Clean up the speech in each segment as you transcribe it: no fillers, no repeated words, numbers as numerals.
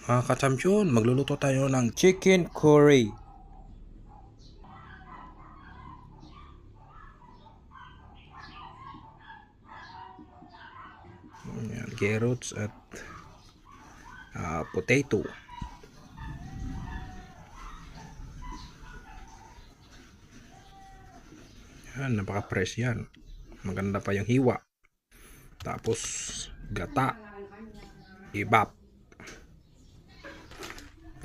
Mga ka-champion, magluluto tayo ng chicken curry. Ayan, carrots at potato. Yan, napaka-fresh yan. Maganda pa yung hiwa. Tapos gata, ibap.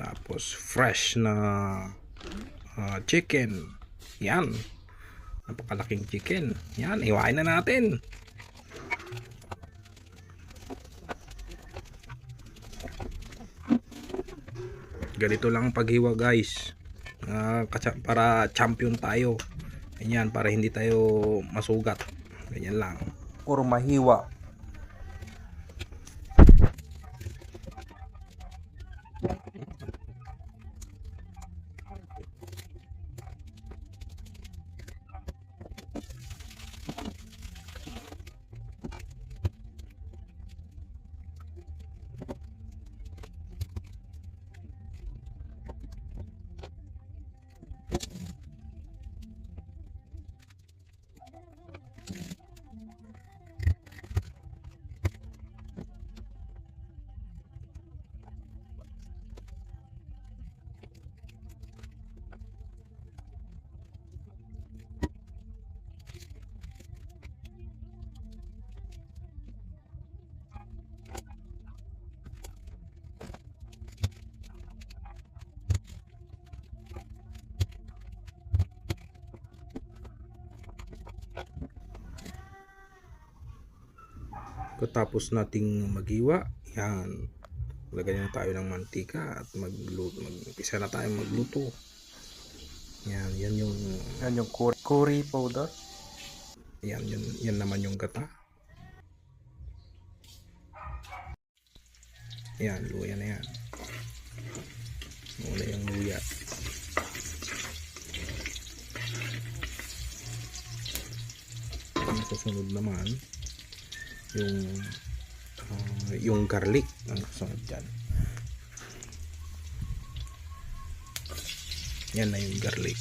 Tapos fresh na chicken. Yan, napakalaking chicken. Yan, iwain na natin. Ganito lang ang paghiwa, guys. Para champion tayo. Ganyan, para hindi tayo masugat. Ganyan lang. Or mahiwa. Tapos nating maghiwa, yan, lagyan na tayo ng mantika at mag-umpisa na tayo magluto. Yan yung curry powder. Yan naman yung gata. Yan, luya na yan. Muna yung luya. Ang susunod naman yung garlic ang kasunod dyan. Yan na yung garlic.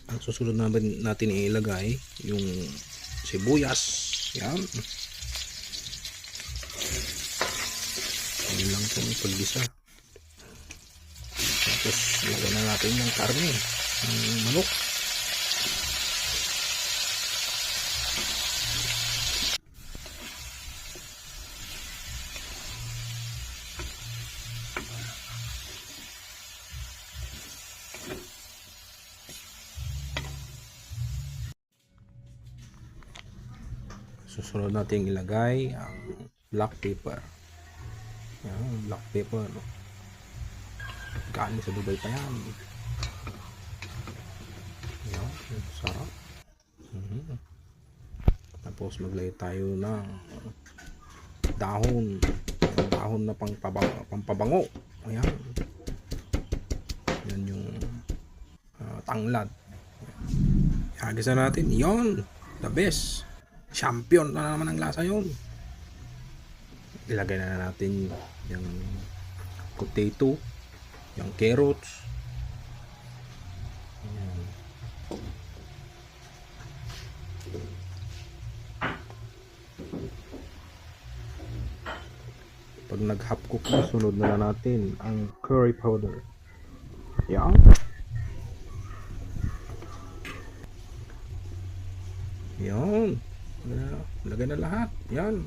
Ang susunod natin ilagay yung sibuyas. Yan. Yan lang itong paggisa. Tapos lagyan na natin yung karne, yung manok. Susunod natin ilagay ang black pepper. Yan, black pepper. Galing sa Dubai pa yan. Yan, sarap. Tapos maglagay tayo ng dahon na pampabango. Ayan. Yan yung tanglad. Hagisa natin. Yon, the best. Champion na naman ang lasa yon. Ilagay na natin yung potato, yung carrots. Ayan. Pag nag-half cook na, sunod na natin ang curry powder. Yan. Yan. Lagay na lahat. Yan.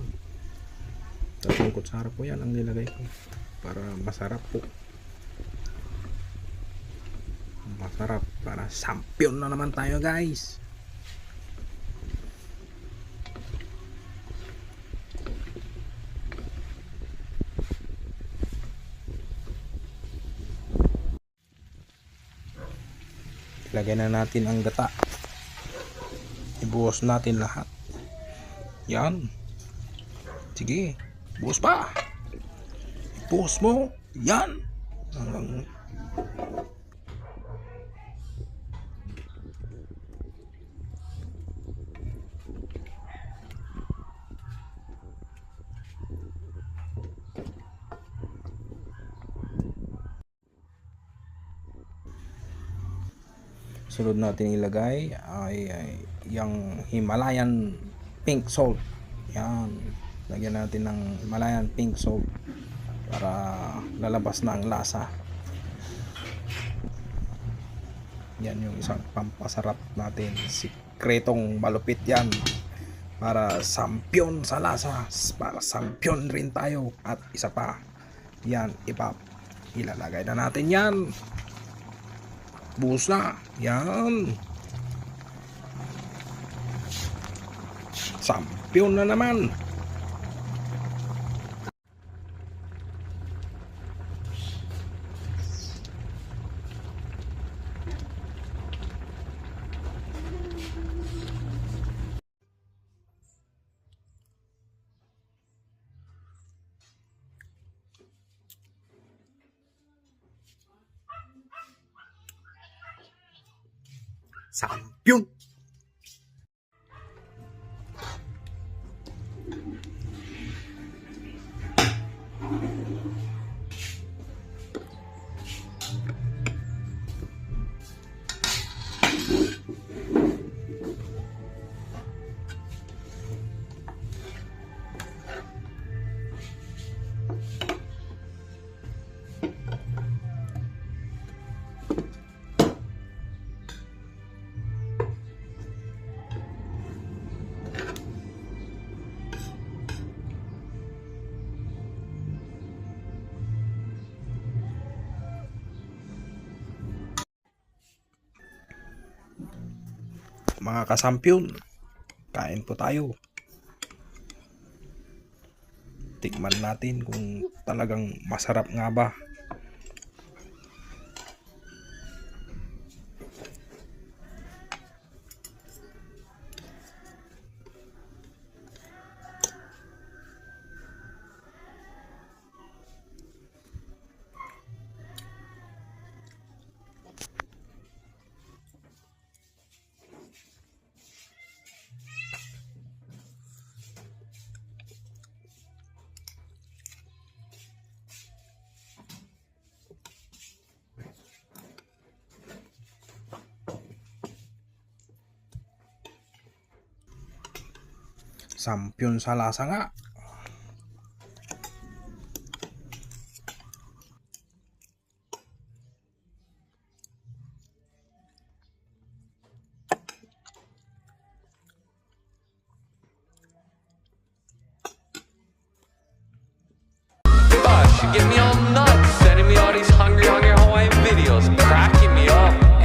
3 kutsara po yan ang nilagay ko para masarap po. Masarap, para champion na naman tayo, guys. Ilagay na natin ang gata. Ibuhos natin lahat. Yan. Sige, buhos pa. Ibuhos mo. Yan. Sunod natin ilagay ay yung Himalayan pink salt. Yan. Lagyan natin ng Himalayan pink salt para lalabas na ang lasa. Yan yung isang pampasarap natin. Sikretong malupit yan. Para sampyon sa lasa. Para sampyon rin tayo. At isa pa. Yan. Ilalagay na natin yan. Buhos na. Yan. Sampyon na naman. Sampyon. Mga kasampyon, kain po tayo. Tikman natin kung talagang masarap nga ba. Sampyon sa lasa nga. Give me all night.